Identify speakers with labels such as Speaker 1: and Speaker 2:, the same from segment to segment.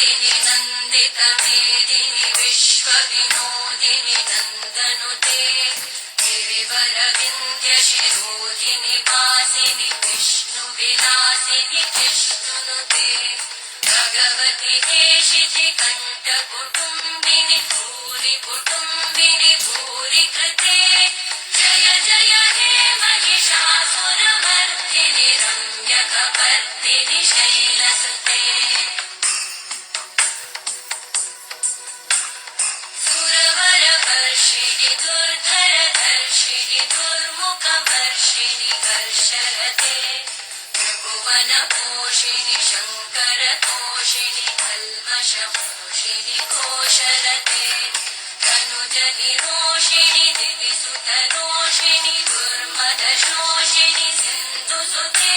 Speaker 1: वर्धिनि नन्दितमेदिनि विश्वविनोदिनि नन्दनुते गिरिवरविन्ध्यशिरोधिनि वासिनि विष्णुविलासिनि जिष्णुनुते भगवति देशिचि कण्ठकुटुम्बिनि भूरि कुटुम्बिनि भूरि कृते जय जय हे महिषासुरमर्दिनि रम्यकपर्दिनि शैलसुते सुरवरवर्षिणि दुर्धरधर्षिणि दुर्मुखवर्षिणि कर्षरते त्रिभुवनपोषिणि शङ्करतोषिणि कल्मषमोषिणि घोषरते तनुजनिरोषिणि दिविसुतरोषिणि दुर्मदशोषिणि सिन्धुसुते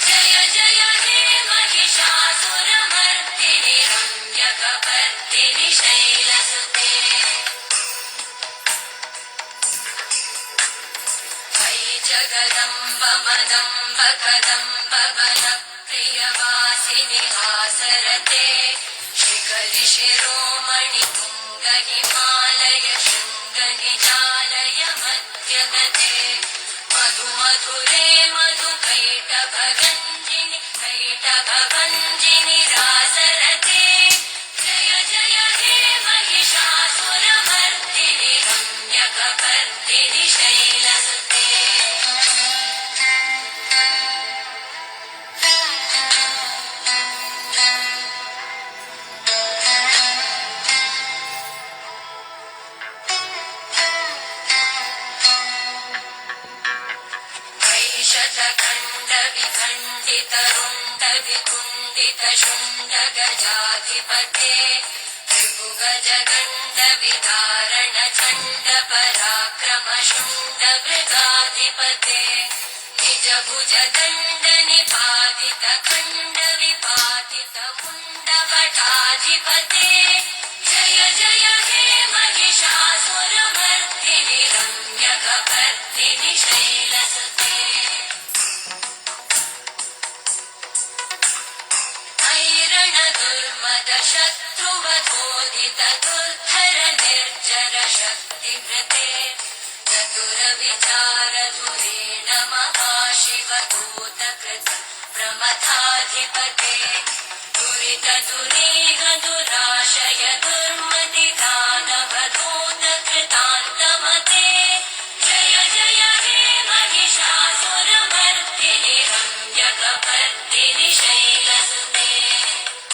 Speaker 1: जय जय हे महिषासुरमर्दिनि रम्यकपर्दिनि शैलसुते अयि जगदम्ब मदम्ब कदम्ब वनप्रियवासिनि हासरते शिखरि शिरोमणि तुङ्ग हिमालय शृङ्गनिजालय मध्यगते मधु मधुरे मधुकैटभगञ्जिनि कैटभभञ्जिनि रासरते जय जय हे महिषासुरमर्दिनि रम्यकपर्दिनि शैलसुते ऐशतखण्डविखण्डितरुण्डविकुण्डितशुण्डगजाधिपते त्रिभुगजगण्डविधारण चण्ड पराक्रमशुण्डमृगाधिपते निजभुजदण्ड निपातित खण्डविपातित मुण्डभटाधिपते जय जय हे महिषासुरमर्दिनि रम्यकपर्दिनि शैलसुते ऐरण दुर्मद शत्रुवधोदित दुर्धर निर्जर शक्तिभृते चतुर विचार धुरेण महाशिवभूतकृत प्रमथाधिपते दुरित दुरीह